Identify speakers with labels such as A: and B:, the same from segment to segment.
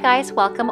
A: guys, welcome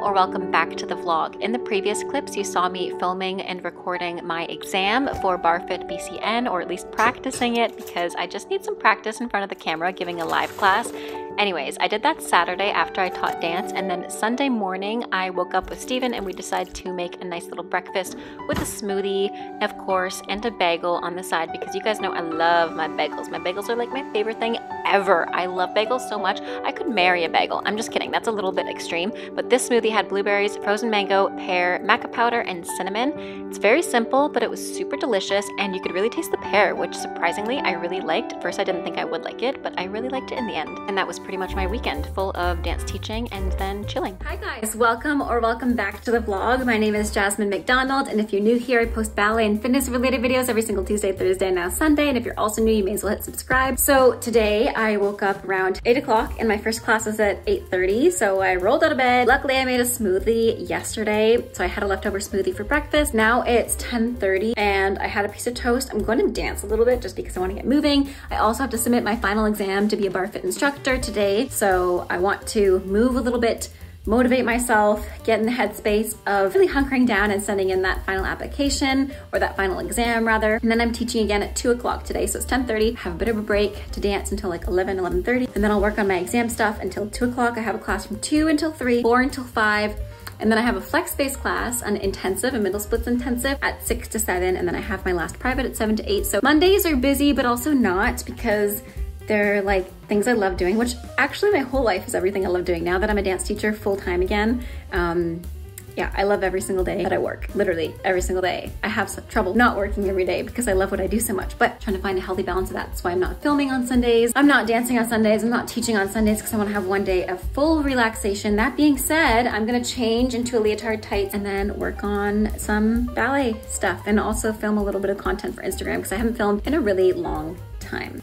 A: back to the vlog. In the previous clips you saw me filming and recording my exam for BARFIT BCN, or at least practicing it because I just need some practice in front of the camera giving a live class. Anyways, I did that Saturday after I taught dance, and then Sunday morning I woke up with Steven and we decided to make a nice little breakfast with a smoothie, of course, and a bagel on the side because you guys know I love my bagels. My bagels are like my favorite thing ever. I love bagels so much. I could marry a bagel. I'm just kidding. That's a little bit extreme, but this smoothie had blueberries, frozen mango, pear, maca powder, and cinnamon. It's very simple, but it was super delicious, and you could really taste the pear, which surprisingly I really liked. At first I didn't think I would like it, but I really liked it in the end. And that was pretty much my weekend, full of dance teaching and then chilling. Hi guys, welcome back to the vlog. My name is Jasmine McDonald, and if you're new here, I post ballet and fitness related videos every single Tuesday, Thursday, and now Sunday. And if you're also new, you may as well hit subscribe. So today I woke up around 8 o'clock and my first class was at 8:30. So I rolled out of bed. Luckily I made a smoothie yesterday, so I had a leftover smoothie for breakfast. Now it's 10:30 and I had a piece of toast. I'm going to dance a little bit just because I want to get moving. I also have to submit my final exam to be a BARFIT instructor today. So I want to move a little bit, motivate myself, get in the headspace of really hunkering down and sending in that final application, or that final exam rather. And then I'm teaching again at 2 o'clock today. So it's 10:30, have a bit of a break to dance until like 11:30. And then I'll work on my exam stuff until 2 o'clock. I have a class from 2 until 3, 4 until 5. And then I have a flex-based class, an intensive, a middle splits intensive at 6 to 7. And then I have my last private at 7 to 8. So Mondays are busy, but also not, because they're like things I love doing, which actually my whole life is everything I love doing now that I'm a dance teacher full-time again. Yeah, I love every single day that I work, literally every single day. I have some trouble not working every day because I love what I do so much, but trying to find a healthy balance of that. That's why I'm not filming on Sundays. I'm not dancing on Sundays. I'm not teaching on Sundays because I want to have one day of full relaxation. That being said, I'm gonna change into a leotard tights and then work on some ballet stuff and also film a little bit of content for Instagram because I haven't filmed in a really long time.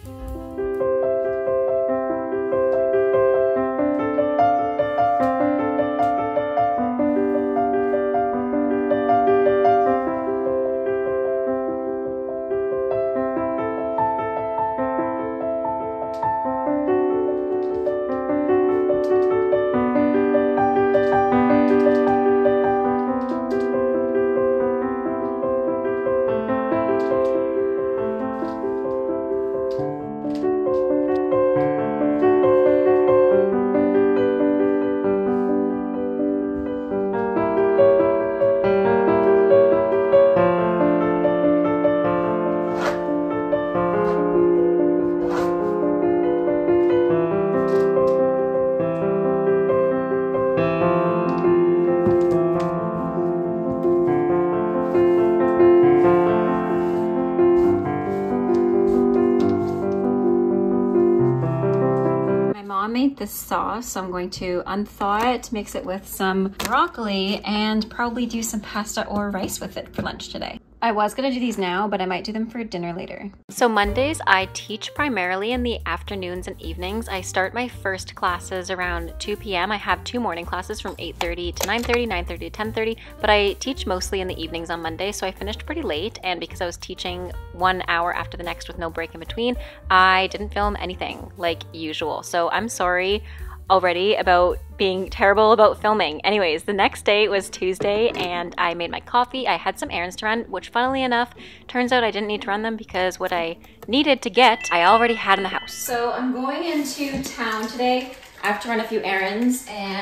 A: Made this sauce, so I'm going to unthaw it, mix it with some broccoli, and probably do some pasta or rice with it for lunch today. I was gonna do these now, but I might do them for dinner later. So Mondays, I teach primarily in the afternoons and evenings. I start my first classes around 2 p.m. I have 2 morning classes from 8:30 to 9:30, 9:30 to 10:30, but I teach mostly in the evenings on Monday, so I finished pretty late, and because I was teaching 1 hour after the next with no break in between, I didn't film anything like usual. So I'm sorry already about being terrible about filming. Anyways, the next day was Tuesday and I made my coffee. I had some errands to run, which funnily enough, turns out I didn't need to run them because what I needed to get, I already had in the house. So I'm going into town today. I have to run a few errands and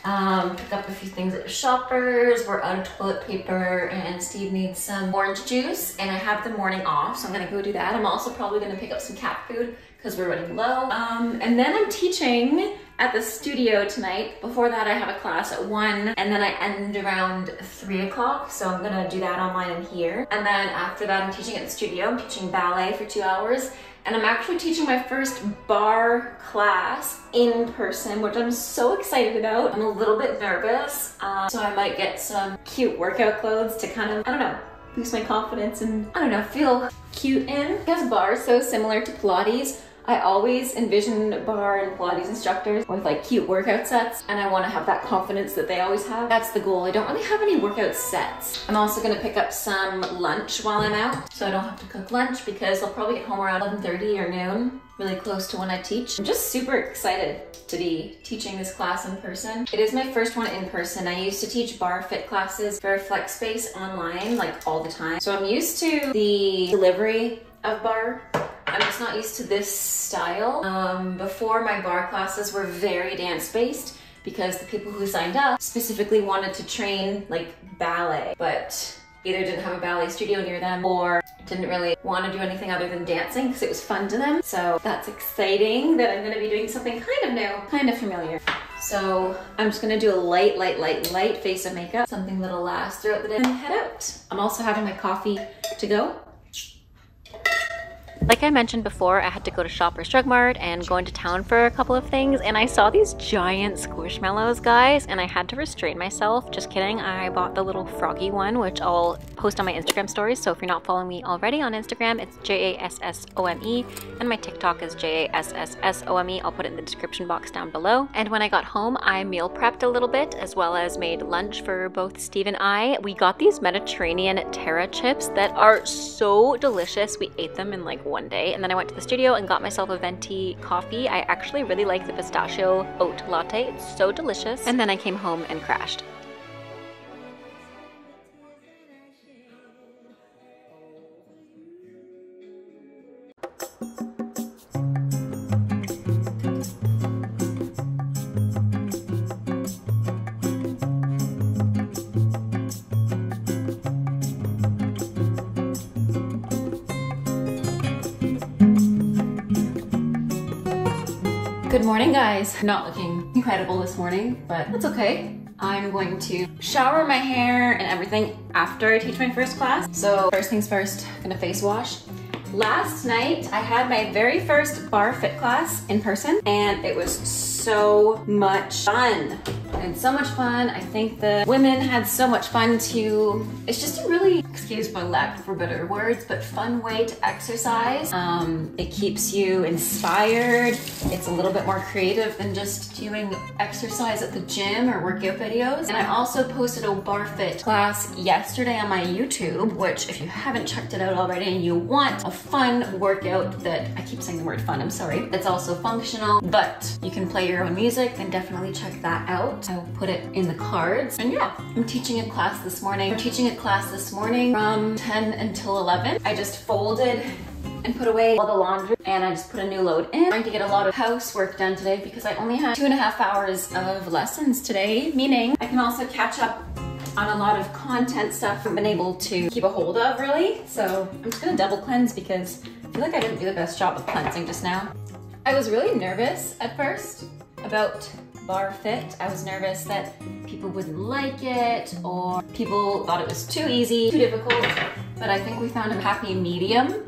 A: pick up a few things at Shoppers. We're out of toilet paper and Steve needs some orange juice, and I have the morning off, so I'm gonna go do that. I'm also probably gonna pick up some cat food because we're running low. And then I'm teaching at the studio tonight. Before that I have a class at 1 and then I end around 3 o'clock, so I'm gonna do that online and here. And then after that I'm teaching at the studio. I'm teaching ballet for 2 hours. And I'm actually teaching my first bar class in person, which I'm so excited about. I'm a little bit nervous, so I might get some cute workout clothes to kind of, I don't know, boost my confidence and, I don't know, feel cute in. Because bar is so similar to Pilates, I always envision bar and Pilates instructors with like cute workout sets, and I want to have that confidence that they always have. That's the goal. I don't really have any workout sets. I'm also going to pick up some lunch while I'm out, so I don't have to cook lunch because I'll probably get home around 11:30 or noon, really close to when I teach. I'm just super excited to be teaching this class in person. It is my first one in person. I used to teach bar fit classes for Flex Space online like all the time. So I'm used to the delivery of bar. I'm just not used to this style. Before, my bar classes were very dance-based because the people who signed up specifically wanted to train like ballet, but either didn't have a ballet studio near them or didn't really want to do anything other than dancing because it was fun to them. So that's exciting that I'm going to be doing something kind of new, kind of familiar. So I'm just going to do a light face of makeup, something that'll last throughout the day, and head out. I'm also having my coffee to go. Like I mentioned before, I had to go to Shoppers Drug Mart and go into town for a couple of things, and I saw these giant squishmallows, guys, and I had to restrain myself. Just kidding. I bought the little froggy one, which I'll post on my Instagram stories. So if you're not following me already on Instagram, it's JASSOME, and my TikTok is JASSSOME. I'll put it in the description box down below. And when I got home, I meal prepped a little bit, as well as made lunch for both Steve and I. We got these Mediterranean Terra chips that are so delicious. We ate them in like one day, and then I went to the studio and got myself a venti coffee. I actually really like the pistachio oat latte. It's so delicious. And then I came home and crashed. Good morning, guys. Not looking incredible this morning, but that's okay. I'm going to shower my hair and everything after I teach my first class. So first things first, I'm gonna face wash. Last night, I had my very first bar fit class in person, and it was so much fun. I had so much fun. I think the women had so much fun too. It's just a really, excuse my lack for better words, but fun way to exercise. It keeps you inspired. It's a little bit more creative than just doing exercise at the gym or workout videos. And I also posted a bar fit class yesterday on my YouTube, which if you haven't checked it out already and you want a fun workout that, I keep saying the word fun, I'm sorry, it's also functional, but you can play your own music, then definitely check that out. I will put it in the cards. And yeah, I'm teaching a class this morning. I'm teaching a class this morning from 10 until 11. I just folded and put away all the laundry, and I just put a new load in. I'm trying to get a lot of housework done today because I only had 2.5 hours of lessons today, meaning I can also catch up on a lot of content stuff I've been able to keep a hold of, really. So I'm just gonna double cleanse because I feel like I didn't do the best job of cleansing just now. I was really nervous at first about bar fit. I was nervous that people wouldn't like it or people thought it was too easy, too difficult, but I think we found a happy medium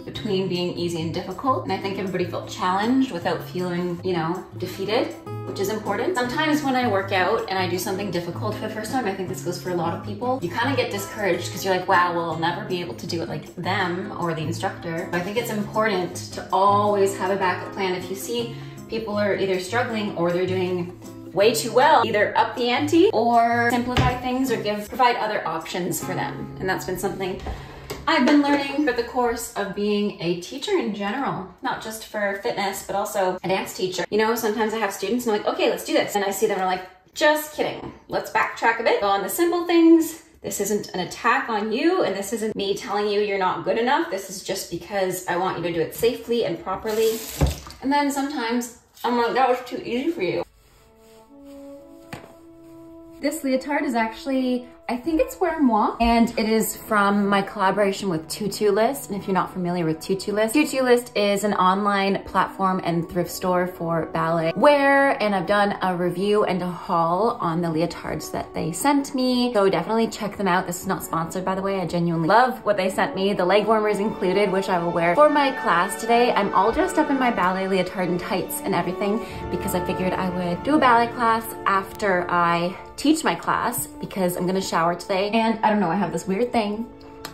A: between being easy and difficult, and I think everybody felt challenged without feeling, you know, defeated, which is important. Sometimes when I work out and I do something difficult for the first time, I think this goes for a lot of people, you kind of get discouraged because you're like, wow, well, I'll never be able to do it like them or the instructor. I think it's important to always have a backup plan. If you see people are either struggling or they're doing way too well, either up the ante or simplify things or provide other options for them. And that's been something I've been learning for the course of being a teacher in general, not just for fitness, but also a dance teacher. You know, sometimes I have students and I'm like, okay, let's do this. And I see them and I'm like, just kidding. Let's backtrack a bit, go on the simple things. This isn't an attack on you, and this isn't me telling you you're not good enough. This is just because I want you to do it safely and properly. And then sometimes I'm like, that was too easy for you. This leotard is actually, I think it's Wear Moi, and it is from my collaboration with Tutor List. And if you're not familiar with Tutor List, Tutor List is an online platform and thrift store for ballet wear, and I've done a review and a haul on the leotards that they sent me, so definitely check them out. This is not sponsored, by the way. I genuinely love what they sent me. The leg warmers included, which I will wear for my class today. I'm all dressed up in my ballet leotard and tights and everything because I figured I would do a ballet class after I teach my class because I'm gonna shower today. And I don't know, I have this weird thing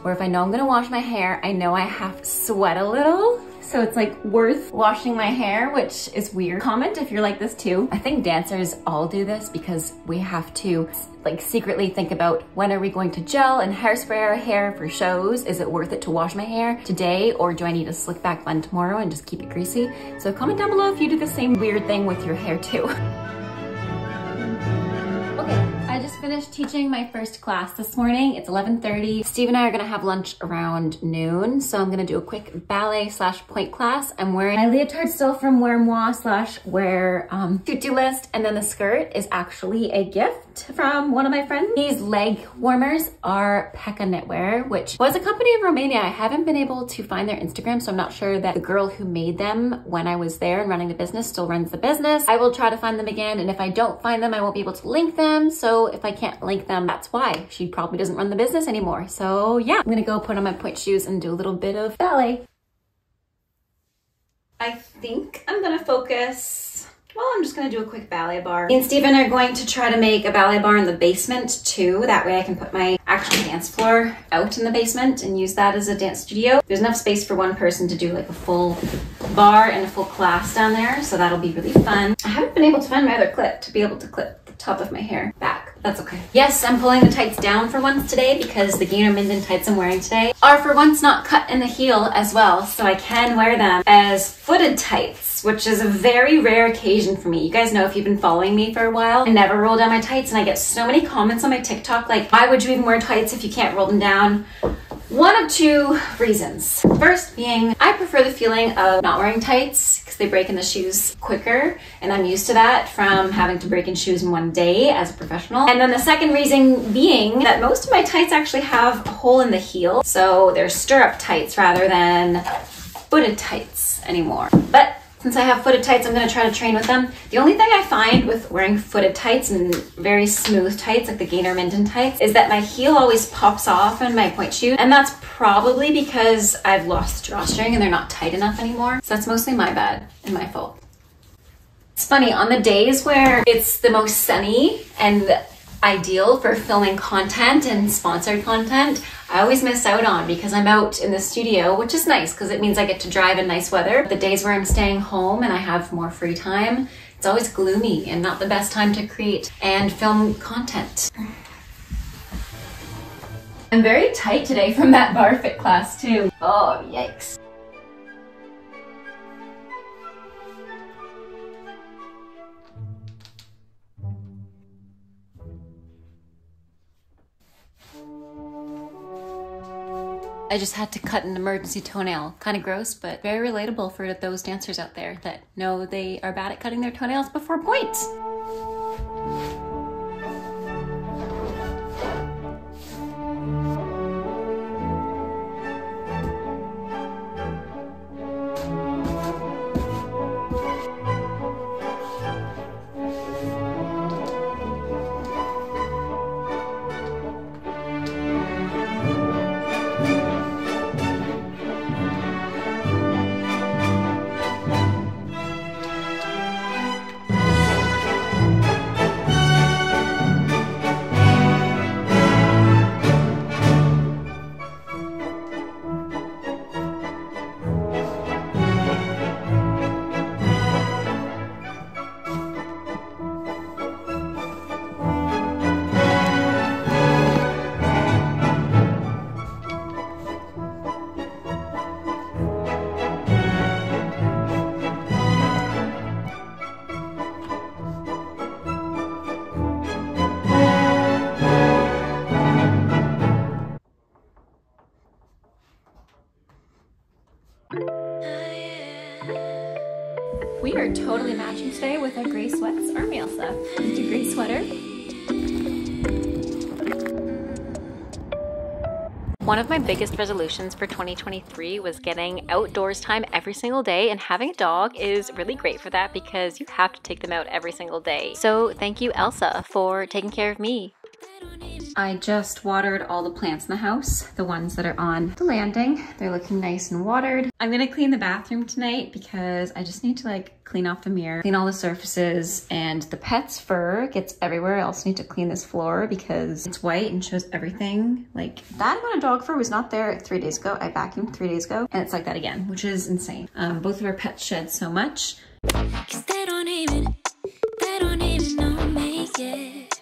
A: where if I know I'm gonna wash my hair, I know I have to sweat a little. so it's like worth washing my hair, which is weird. Comment if you're like this too. I think dancers all do this because we have to like secretly think about when are we going to gel and hairspray our hair for shows? Is it worth it to wash my hair today, or do I need a slick back bun tomorrow and just keep it greasy? So comment down below if you do the same weird thing with your hair too. I just finished teaching my first class this morning. It's 11:30. Steve and I are gonna have lunch around noon, so I'm gonna do a quick ballet / pointe class. I'm wearing my leotard still from Wear Moi / Wear to-do list, and then the skirt is actually a gift from one of my friends. These leg warmers are Pekka Knitwear, which was a company in Romania. I haven't been able to find their Instagram, so I'm not sure that the girl who made them when I was there and running the business still runs the business. I will try to find them again, and if I don't find them, I won't be able to link them. So if I can't link them, that's why. She probably doesn't run the business anymore. So yeah, I'm gonna go put on my pointe shoes and do a little bit of ballet. I think I'm gonna focus, well, I'm just gonna do a quick ballet bar. Me and Steven are going to try to make a ballet bar in the basement too. That way I can put my actual dance floor out in the basement and use that as a dance studio. There's enough space for one person to do like a full bar and a full class down there, so that'll be really fun. I haven't been able to find my other clip to be able to clip the top of my hair back. That's okay. Yes, I'm pulling the tights down for once today because the Gainer Minden tights I'm wearing today are for once not cut in the heel as well, so I can wear them as footed tights, which is a very rare occasion for me. You guys know if you've been following me for a while, I never roll down my tights, and I get so many comments on my TikTok like, why would you even wear tights if you can't roll them down? One of two reasons. First being, I prefer the feeling of not wearing tights because they break in the shoes quicker, and I'm used to that from having to break in shoes in one day as a professional. And then the second reason being that most of my tights actually have a hole in the heel, so they're stirrup tights rather than footed tights anymore. But since I have footed tights, I'm gonna try to train with them. The only thing I find with wearing footed tights and very smooth tights, like the Gainer Minden tights, is that my heel always pops off in my pointe shoes. And that's probably because I've lost the drawstring and they're not tight enough anymore. So that's mostly my bad and my fault. It's funny, on the days where it's the most sunny and ideal for filming content and sponsored content, I always miss out on because I'm out in the studio, which is nice because it means I get to drive in nice weather. The days where I'm staying home and I have more free time, it's always gloomy and not the best time to create and film content. I'm very tight today from that bar fit class too. Oh, yikes. I just had to cut an emergency toenail. Kind of gross, but very relatable for those dancers out there that know they are bad at cutting their toenails before points. We are totally matching today with our gray sweats. Aren't we, Elsa? Just a gray sweater. One of my biggest resolutions for 2023 was getting outdoors time every single day, and having a dog is really great for that because you have to take them out every single day. So thank you, Elsa, for taking care of me. I just watered all the plants in the house, the ones that are on the landing. They're looking nice and watered. I'm gonna clean the bathroom tonight because I just need to like clean off the mirror, clean all the surfaces, and the pet's fur gets everywhere. I also need to clean this floor because it's white and shows everything. Like that amount of dog fur was not there 3 days ago. I vacuumed 3 days ago and it's like that again, which is insane. Both of our pets shed so much.
B: 'Cause they don't even know me yet.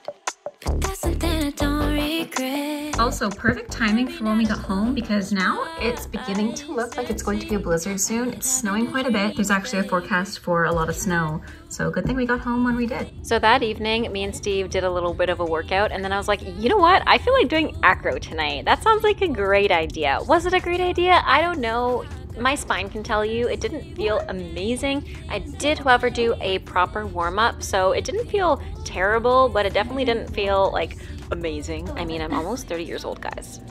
B: But that's something I don't regret.
A: Also, perfect timing for when we got home because now it's beginning to look like it's going to be a blizzard soon. It's snowing quite a bit. There's actually a forecast for a lot of snow. So good thing we got home when we did. So that evening, me and Steve did a little bit of a workout and then I was like, you know what? I feel like doing acro tonight. That sounds like a great idea. Was it a great idea? I don't know. My spine can tell you it didn't feel amazing. I did, however, do a proper warm-up, so it didn't feel terrible, but it definitely didn't feel like amazing. I mean, I'm almost 30 years old, guys.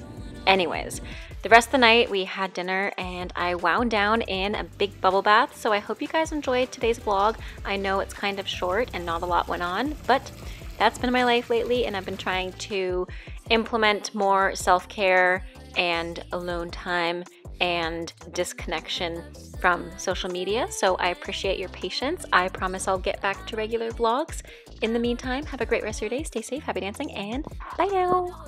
A: Anyways, the rest of the night we had dinner and I wound down in a big bubble bath, so I hope you guys enjoyed today's vlog. I know it's kind of short and not a lot went on, but that's been my life lately and I've been trying to implement more self-care and alone time and disconnection from social media. So I appreciate your patience. I promise I'll get back to regular vlogs. In the meantime, have a great rest of your day. Stay safe, happy dancing, and bye now.